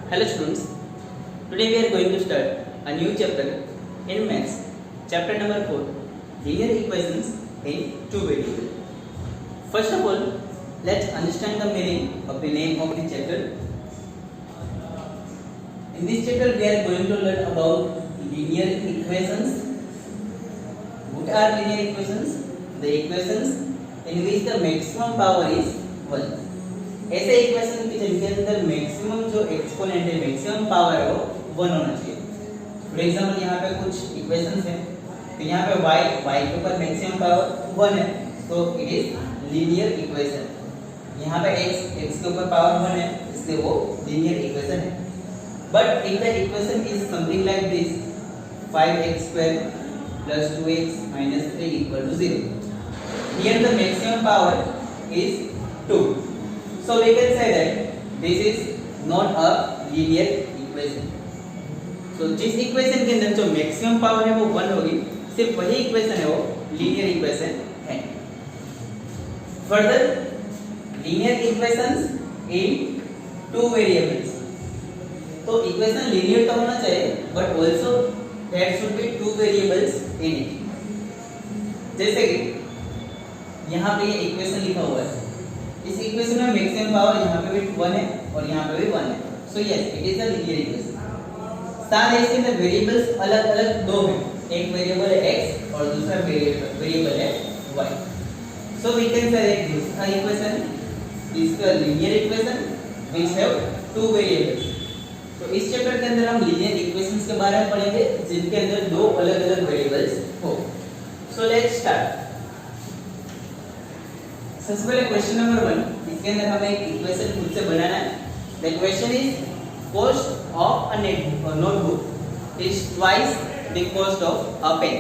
Hello students, today we are going to start a new chapter in maths, chapter number 4, linear equations in two variables. First of all, let's understand the meaning of the name of the chapter. In this chapter we are going to learn about linear equations. What are linear equations? The equations in which the maximum power is 1. ऐसे equation की जिनके अंदर maximum जो exponent है, maximum power है वो 1 होना चाहिए. फॉर एग्जांपल यहाँ पे कुछ इक्वेशंस हैं, तो यहाँ पे y के ऊपर मैक्सिमम पावर 1 है, तो इट इज लीनियर इक्वेशन. यहाँ पे x के ऊपर पावर 1 है, इसलिए वो लीनियर इक्वेशन है. But if the equation is something like this, 5x² + 2x - 3 = 0. Here the maximum power is 2. So we can say that this is not a linear equation. So जिस equation के अंदर जो maximum power है वो 1 होगी, सिर्फ वही इक्वेशन है वो लीनियर इक्वेशन है. Further, linear equations in two variables. तो इक्वेशन लीनियर तो होना चाहिए, but also there should be two variables in it. जैसे कि यहाँ पे ये इक्वेशन लिखा हुआ है, इस इक्वेशन में मैक्सिमम पावर यहाँ पे भी 1 है और यहाँ पे भी 1 है. So yes, it is a linear equation. साथ ही इसके अंदर वेरिएबल्स अलग-अलग दो हैं, एक वेरिएबल है x और दूसरा वेरिएबल है y. So we can say this a equation is a linear equation which have two variables. तो इस चैप्टर के अंदर हम लीनियर इक्वेशंस के बारे में पढ़ेंगे जिनके अंदर दो अलग-अलग वेरिएबल्स हो. So let's start. सबसे पहले क्वेश्चन नंबर 1, इसके अंदर हमें एक इक्वेशन खुद से बनाना है. The question is cost of a notebook is twice the cost of a pen.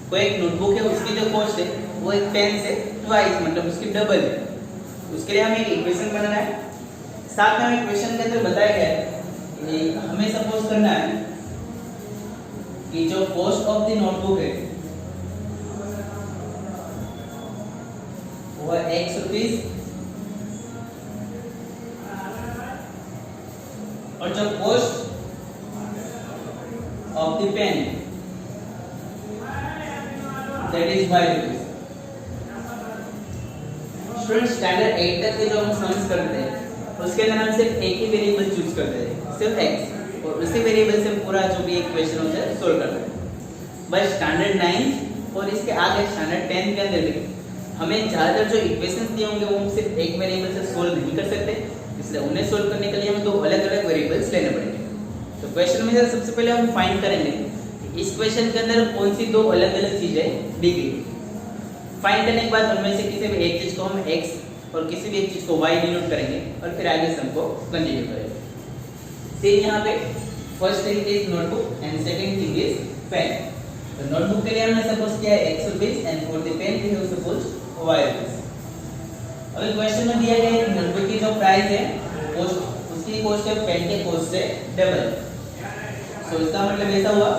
कोई एक नोटबुक है, उसकी जो कॉस्ट है वो एक पेन से ट्वाइस मतलब उसकी डबल है. उसके लिए हमें एक इक्वेशन बनाना है. साथ में हमें क्वेश्चन के अंदर बताया गया है कि हमें सपोज करना है कि जो कॉस्ट ऑफ द नोटबुक है वो ₹100 और जो cost of the pen that is ₹5. Student standard 8 तक के जो हम सम्स करते हैं उसके अंदर हम सिर्फ एक ही वेरिएबल चूज करते हैं, सिर्फ x, और उसी वेरिएबल से पूरा जो भी इक्वेशन होता है सोल्व करते हैं. बट स्टैंडर्ड 9 और इसके आगे स्टैंडर्ड 10 के अंदर भी हमें ज़्यादातर जो इक्वेशंस दिए होंगे वो हम सिर्फ एक वेरिएबल से सोल्व नहीं कर सकते, इसलिए उन्हें सोल्व करने के लिए हमें दो अलग-अलग वेरिएबल्स लेने पड़ेंगे. तो क्वेश्चन में सबसे पहले हम फाइंड करेंगे कि इस क्वेश्चन के अंदर कौन सी दो अलग-अलग चीजें दी गई. फाइंड करने के बाद उनमें से किसी भी एक चीज को हम x और किसी भी एक चीज को y डिनोट करेंगे और फिर आगे सम को कंटिन्यू करेंगे. सेम यहाँ पे first thing is notebook and second thing is pen. तो नोटबुक के लिए हमने सपोज किया है ₹100 and for the pen we have suppose ₹5. अभी क्वेश्चन में दिया गया है कि नोटबुक की जो प्राइस है कॉस्ट, उसकी कॉस्ट है पेन के कॉस्ट से डबल. सो इसका मतलब ऐसा हुआ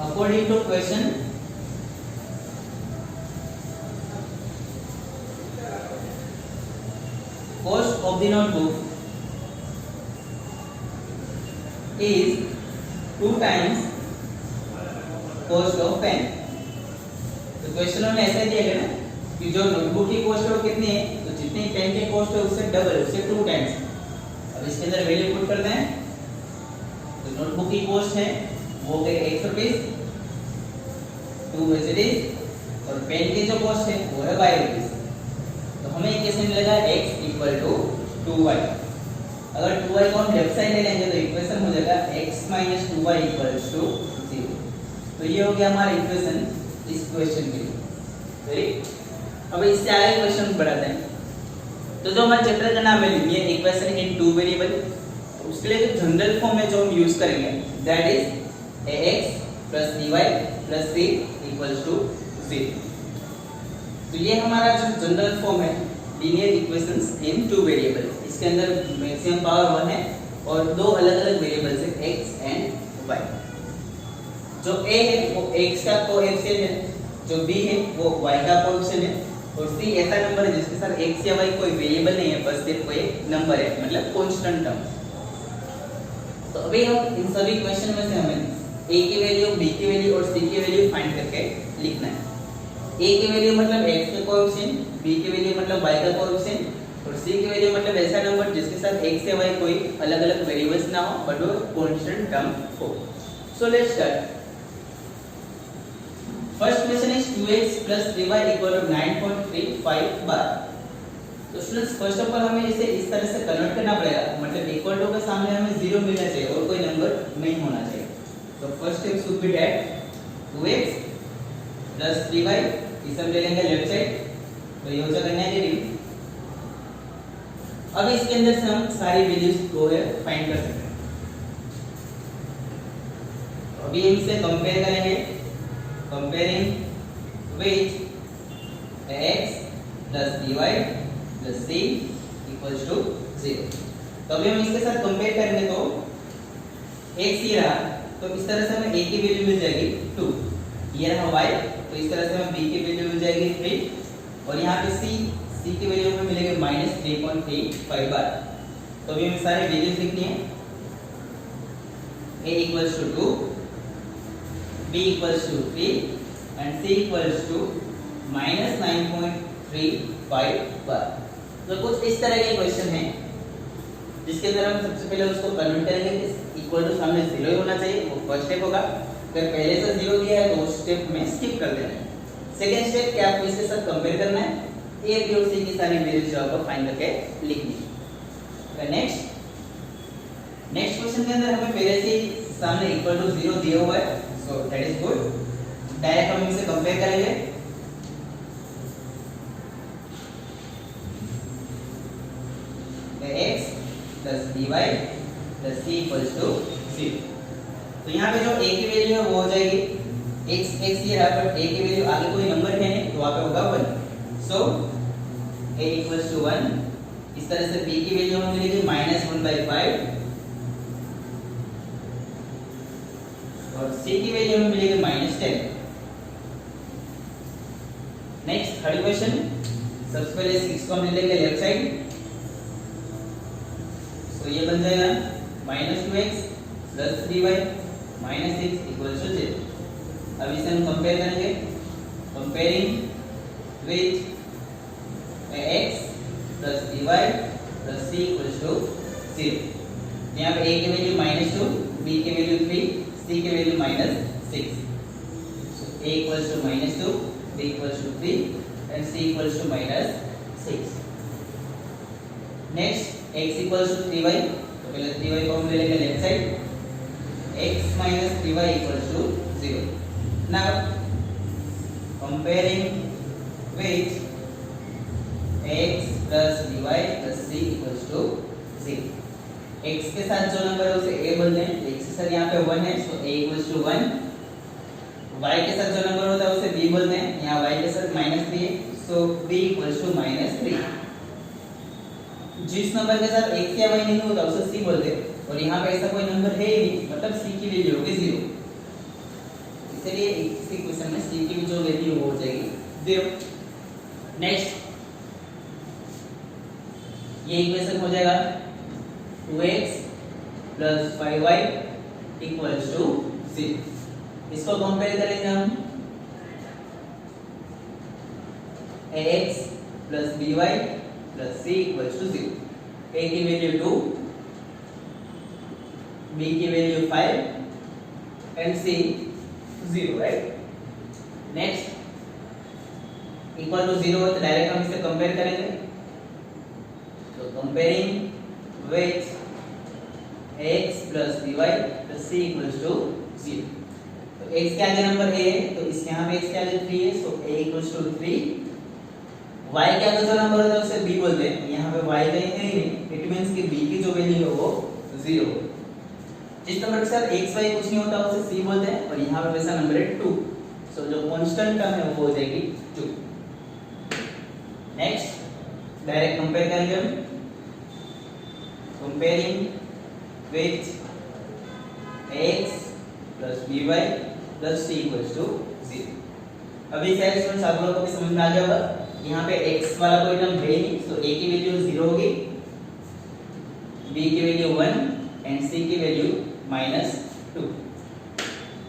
according to question cost of the notebook is 2 times cost of pen. तो क्वेश्चन में ऐसा दिया गया ना कि जो नोटबुक की कॉस्ट है वो कितनी है, तो जितनी पेन की कॉस्ट है उससे डबल, उससे 2 टाइम्स. अब इसके अंदर वैल्यू पुट करते हैं. तो नोटबुक की कॉस्ट है वो गई ₹100, 2 वेजिटेबल्स, और पेन की जो कॉस्ट है वो है ₹5. तो हमें कैसे मिलेगा x = 2y. अगर 2y को हम लेफ्ट साइड ले लेंगे तो इक्वेशन हो जाएगा x - 2y = 0. तो ये हो गया हमारा इक्वेशन इस क्वेश्चन के लिए. वेरी. अब इससे आगे क्वेश्चन बढ़ाते हैं. तो जो हमारे चैप्टर का नाम है linear equation in two variable, तो उसके लिए जो जनरल फॉर्म है जो हम यूज करेंगे that is ax + by + c = 0. तो ये हमारा जो जनरल फॉर्म है linear equations in two variable. इसके अंदर मैक्सिमम पावर 1 है और दो अलग-अलग वेरिएबल्स है x एंड y. जो a है वो x का कोएफिशिएंट है, जो b है वो y का कोएफिशिएंट है, और c ऐसा नंबर है जिसके साथ x या y कोई वेरिएबल नहीं है, बस सिर्फ कोई नंबर है, मतलब कांस्टेंट टर्म. तो अभी हम इन सभी क्वेश्चन में से हमें a की वैल्यू, b की वैल्यू और c की वैल्यू फाइंड करके लिखना है। a की वैल्यू मतलब x का कोएफिशिएंट, b की वैल्यू मतलब y का कोएफिशिएंट और c की वैल्यू मतलब ऐसा नंबर जिसके साथ x या y कोई अलग-अलग वेरिएबल्स ना हो बट वो कांस्टेंट टर्म हो। So let's start. First question is 2x 3y 9.35 बार। तो स्टूडेंट्स फर्स्ट ऑफ ऑल हमें इसे इस तरह से कन्वर्ट करना पड़ेगा, मतलब इक्वल टू के सामने हमें 0 मिलना चाहिए और कोई नंबर नहीं होना चाहिए। तो first step should be that 2x 3y, इसे हम ले लेंगे लेफ्ट साइड, तो ये हो जाएगा नेगेटिव। अब इसके अंदर से हम सारी वैल्यूज को है फाइंड कर सकते हैं। अभी इनसे कंपेयर करेंगे, comparing with x dy c equals to 0। तो अभी हम इसके साथ कंपेयर करेंगे तो x ये रहा, तो इस तरह से हमें a की वैल्यू मिल जाएगी 2, ये रहा y, तो इस तरह से हमें b की वैल्यू मिल जाएगी 3 और यहाँ पे c की वैल्यू हमें मिलेगी -3.35 बार। तो अभी हमें सारे वैल्यूज लिखनी है। a equals to 2, b equals to 3 and c equals to -9.35 बार। तो कुछ इस तरह के क्वेश्चन है जिसके अंदर हम सबसे पहले उसको कन्वर्ट करेंगे कि इक्वल टू सामने 0 ही होना चाहिए, वो फर्स्ट स्टेप होगा। अगर पहले से 0 दिया है तो उस स्टेप में स्किप कर देना है। सेकंड स्टेप क्या आपको इसके साथ कंपेयर करना है, a b और c की सारी वैल्यूज जो आपको फाइंड करके लिखनी है। नेक्स्ट क्वेश्चन के अंदर हमें पहले से सामने इक्वल टू 0 दिया हुआ है, so that is good. Direct हम इसे कंपेयर करेंगे। x dy c equals to 0। तो यहाँ पे जो a की वैल्यू है वो हो जाएगी x ये रहा, बट a की वैल्यू आगे कोई नंबर है नहीं तो वहाँ पे होगा 1। सो a इक्वल्स टू 1। इस तरह से b की वैल्यू हमें मिलेगी -1/5 और c की वैल्यू हमें मिलेगी -10। नेक्स्ट थर्ड क्वेश्चन, सबसे पहले 6 को हम ले लेंगे लेफ्ट साइड, तो ये बन जाएगा -2x 3y -6 इक्वल्स टू 0। अब इसे हम कंपेयर करेंगे, comparing with x dy c equals to 0। यहाँ पे a की वैल्यू -2, b की वैल्यू 3, c की value -6। So a equals to -2, b equals to 3 and c equals to -6। Next x equals to 3y, तो पहले 3y को हम ले लेंगे left side, x minus 3y equals to 0। Now comparing with x plus dy plus c equals to 0। x के साथ जो number है उसे a बोलते हैं, x के साथ यहाँ पे 1 है तो a इक्वल्स टू 1। y के साथ जो नंबर होता है उसे b बोलते हैं, यहाँ y के साथ -3 है सो b इक्वल्स टू -3। जिस नंबर के साथ x या y नहीं होता उसे c बोलते हैं और यहाँ पे ऐसा कोई नंबर है ही नहीं, मतलब c की वैल्यू होगी 0। इसलिए इसी क्वेश्चन में c की भी जो वैल्यू हो जाएगी 0। नेक्स्ट ये इक्वेशन हो जाएगा 2x + 5y इक्वल्स टू 0। इसको कंपेयर करेंगे हम ax + by + c equals to 0। a की वैल्यू 2, b की value 5 and c 0, right. Next equal to 0 तो डायरेक्ट हम इसे कंपेयर करेंगे, तो comparing with x + dy + c equals to 0। तो x के आगे नंबर a है तो इस यहाँ पे x के आगे 3 है सो a इक्वल्स टू 3। y के आगे जो नंबर होता है उसे b बोलते हैं, यहाँ पे y कहीं है ही नहीं, इट मींस कि b की जो वैल्यू है वो 0। जिस नंबर के साथ x y कुछ नहीं होता उसे c बोलते हैं और यहाँ पे वैसा नंबर है 2, सो जो कांस्टेंट टर्म है वो हो जाएगी 2। नेक्स्ट डायरेक्ट कंपेयर करेंगे हम, comparing with x + by + c equals to 0। अभी शायद स्टूडेंट्स आप लोगों को भी समझ में आ गया होगा, यहाँ पे x वाला कोई टर्म है नहीं तो a की वैल्यू 0 होगी, b की वैल्यू 1 एंड c की value -2।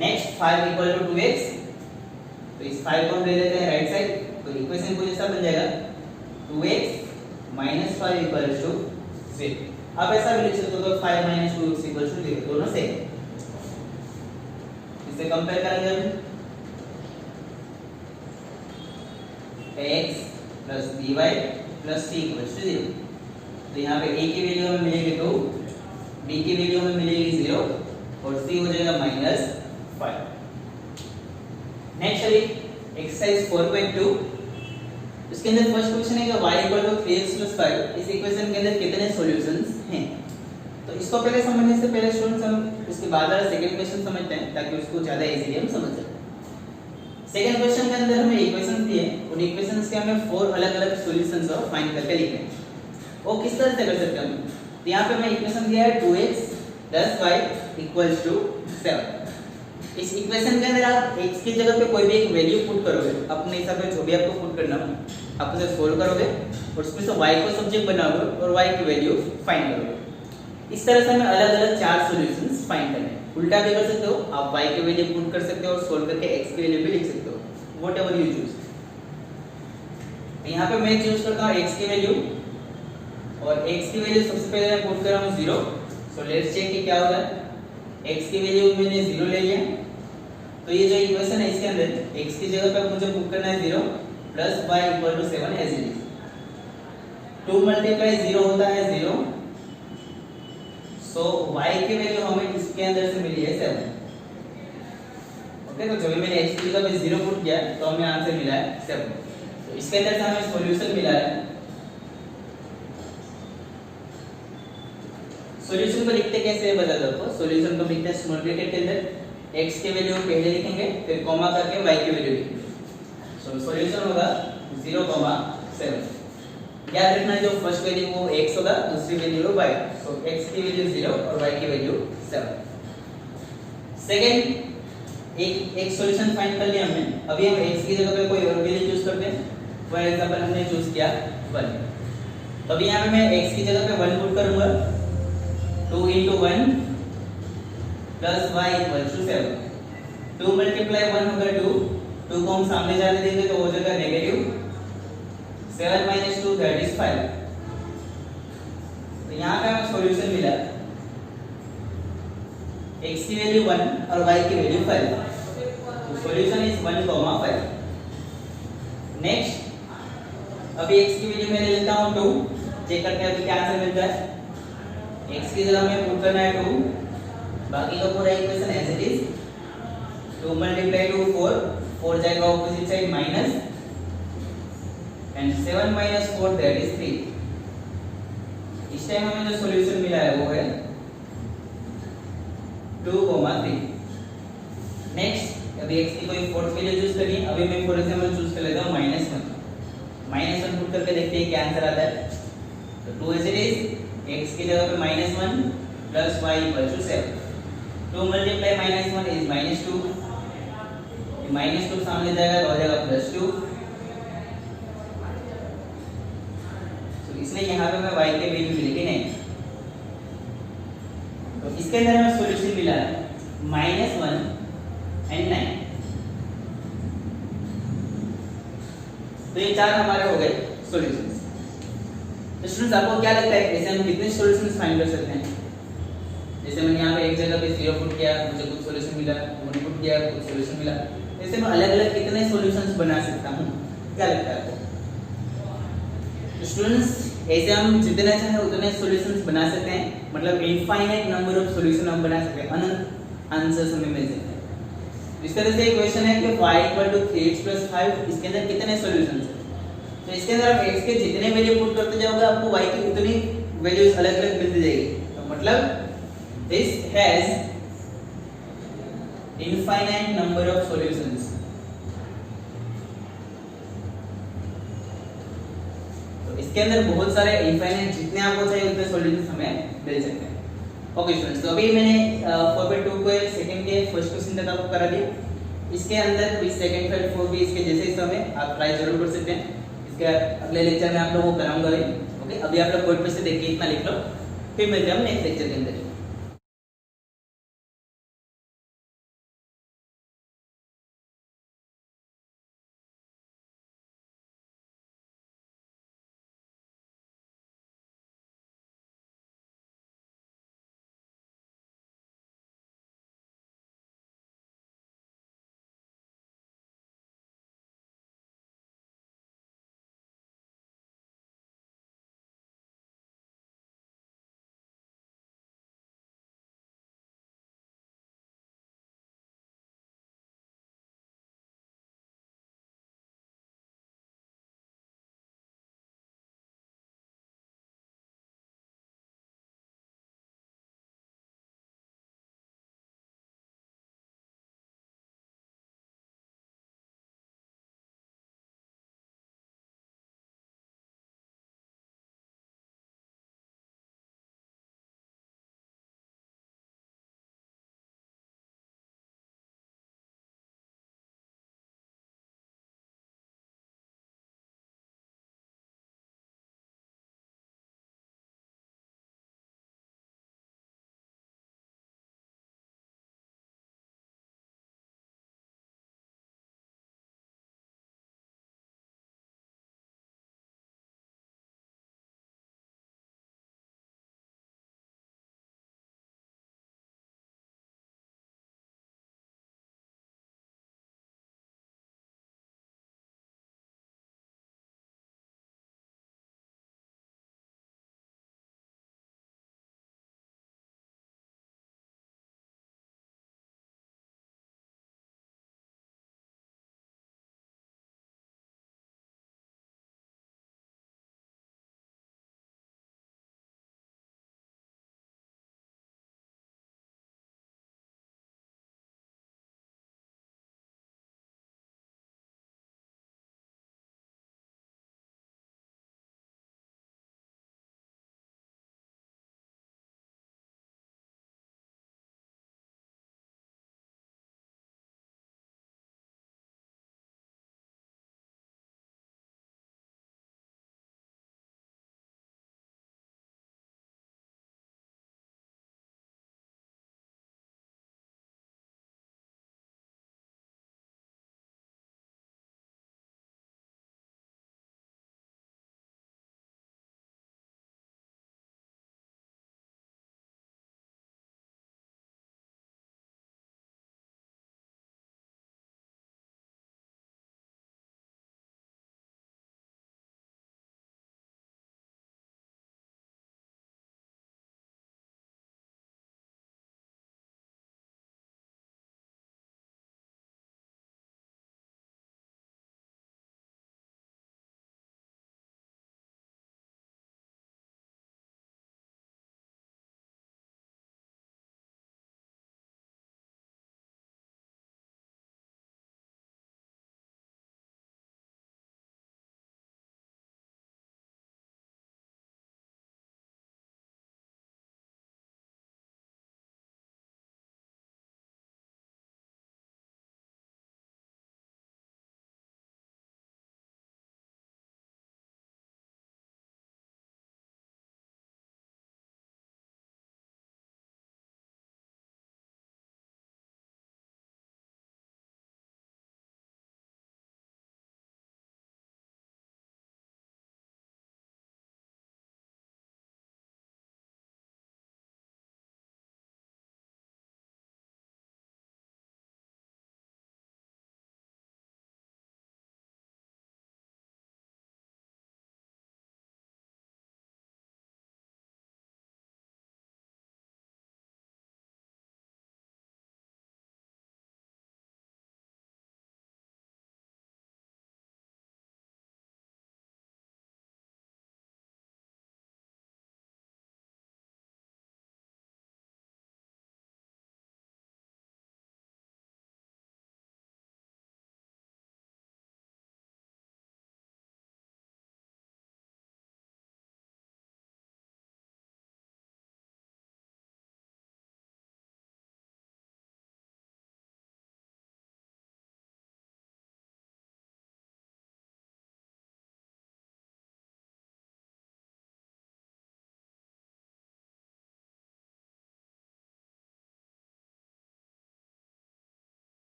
Next 5 equal to 2x, तो इस 5 को हम ले लेते हैं राइट साइड, तो इक्वेशन कुछ ऐसा बन जाएगा 2x - 5 इक्वल टू 0। आप ऐसा भी लिख सकते हो तो 5 - 2x इक्वल टू 0, दोनों सेम। इसे कंपेयर करेंगे हम, x plus dy plus c equal to 0। तो यहाँ पे a की वैल्यू हमें मिलेगी 2, b की वैल्यू हमें मिलेगी 0 और c हो जाएगा -5। नेक्स्ट अभी एक्सरसाइज 4.2, इसके अंदर फर्स्ट क्वेश्चन है कि y इक्वल टू 3x + 5, इस इक्वेशन के अंदर कितने सॉल्यूशंस हैं। तो इसको पहले समझने से पहले स्टूडेंट्स हम उसके बाद वाला सेकंड क्वेश्चन समझते हैं ताकि उसको ज्यादा इजीली हम समझ सकें। सेकंड क्वेश्चन के अंदर हमें इक्वेशंस दिए, उन इक्वेशंस के हमें 4 अलग-अलग सॉल्यूशंस और फाइंड करके लिखने हैं। वो किस तरह से कर सकते हैं हम, तो यहाँ पे हमें इक्वेशन दिया है 2x + y = 7। इस इक्वेशन के अंदर आप x की जगह पे कोई भी एक वैल्यू पुट करोगे, अपने हिसाब से जो भी आपको पुट करना हो आप उसे सोल्व करोगे और उसमें से y को सब्जेक्ट बनाओगे और y की वैल्यू फाइंड करोगे। इस तरह से हमें अलग-अलग 4 सॉल्यूशंस फाइंड करने हैं। उल्टा भी कर सकते हो, आप y की वैल्यू पुट कर सकते हो और सोल्व करके x की वैल्यू भी लिख सकते हो, व्हाटएवर यू चूज। यहाँ पे मैं चूज करता हूँ x की वैल्यू, और x की वैल्यू सबसे पहले मैं पुट कर रहा हूँ 0। सो लेट्स चेक कि क्या होगा। x की वैल्यू मैंने 0 ले लिया, तो ये जो इक्वेशन है इसके अंदर x की जगह पे मुझे पुट करना है 0 plus y equal to 7 as it is. 2 multiply 0 होता है 0, सो y की वैल्यू हमें इसके अंदर से मिली है 7। ओके, तो जब मैंने x की जगह पे 0 पुट किया तो हमें आंसर मिला है 7। तो इसके अंदर से हमें सॉल्यूशन मिला है। सॉल्यूशन को लिखते कैसे है बता दो आपको। सॉल्यूशन को लिखते हैं स्मॉल ब्रैकेट के अंदर x की वैल्यू पहले लिखेंगे, फिर कॉमा करके y की वैल्यू लिखेंगे। सो सॉल्यूशन होगा 0,7। याद रखना जो फर्स्ट वैल्यू वो x होगा, दूसरी वैल्यू हो y। सो x की वैल्यू 0 और y की वैल्यू 7। सेकंड एक सॉल्यूशन फाइंड कर लिया हमने। अभी हम x की जगह पे कोई और वैल्यू चूज करते हैं। फॉर एग्जांपल हमने चूज किया 1, तो अभी यहाँ पे मैं x की जगह पे 1 पुट करूंगा, 2 × 1 plus y equal to 7। 2 multiply 1 होगा 2, 2 को हम सामने जाने देंगे तो हो जाएगा नेगेटिव। 7 - 2 that is 5। तो यहाँ पे हमें सॉल्यूशन मिला, x की वैल्यू 1 और y की वैल्यू 5। तो सॉल्यूशन इज 1,5। नेक्स्ट अभी x की वैल्यू मैं ले लेता हूँ 2, चेक करते हैं अभी क्या आंसर मिलता है। x की जगह में पुट करना है 2, बाकी का पूरा equation as it is. 2 multiply 2 4, 4 जाएगा opposite side minus, and 7 - 4 that is 3। इस टाइम हमें जो सॉल्यूशन मिला है वो है 2,3। नेक्स्ट अभी x की कोई फोर्थ वैल्यू चूज करनी है। अभी मैं फॉर एग्जांपल चूज कर लेता हूं -1। -1 पुट करके देखते हैं क्या आंसर आता है। तो 2 एज इट इज, x की जगह पे -1 plus y equal to 7। 2 multiply -1 is -2, -2 सामने जाएगा तो हो जाएगा +2। तो इसलिए यहाँ पे मैं y के वैल्यू मिलेगी नहीं। तो इसके अंदर हमें सॉल्यूशन मिला है -1 एंड 9। तो ये 4 हमारे हो गए सॉल्यूशंस। तो स्टूडेंट्स आपको क्या लगता है ऐसे हम कितने सॉल्यूशंस फाइंड कर सकते हैं। जैसे मैंने यहाँ पे एक जगह पे 0 पुट किया, मुझे कुछ सॉल्यूशन मिला, 1 पुट किया, कुछ सॉल्यूशन मिला। ऐसे मैं अलग-अलग कितने सॉल्यूशंस बना सकता हूँ, क्या लगता है आपको। तो स्टूडेंट्स ऐसे हम जितने चाहे उतने सॉल्यूशंस बना सकते हैं, मतलब इनफाइनाइट नंबर ऑफ सॉल्यूशन हम बना सकते हैं, अनंत आंसर्स हमें मिल सकते हैं। इस तरह से क्वेश्चन है कि y = 3x + 5, इसके अंदर कितने सॉल्यूशंस हैं। तो इसके अंदर आप x के जितने वैल्यू पुट करते जाओगे आपको y की उतनी वैल्यूज अलग-अलग मिलती जाएगी। तो मतलब this has infinite number of solutions. तो इसके अंदर बहुत सारे इनफाइनाइट जितने आपको चाहिए उतने सॉल्यूशंस हमें मिल सकते हैं। ओके स्टूडेंट्स, तो अभी मैंने 4.2 को सेकंड के फर्स्ट क्वेश्चन तक आपको करा दिया। इसके अंदर भी सेकंड, थर्ड, फोर्थ भी इसके जैसे ही समय आप ट्राई जरूर कर सकते हैं। इसके अगले लेक्चर में आप लोगों को कराऊंगा भी। ओके, अभी आप लोग कोड पे से देख के इतना लिख लो, फिर मिलते हैं हम नेक्स्ट लेक्चर के अंदर।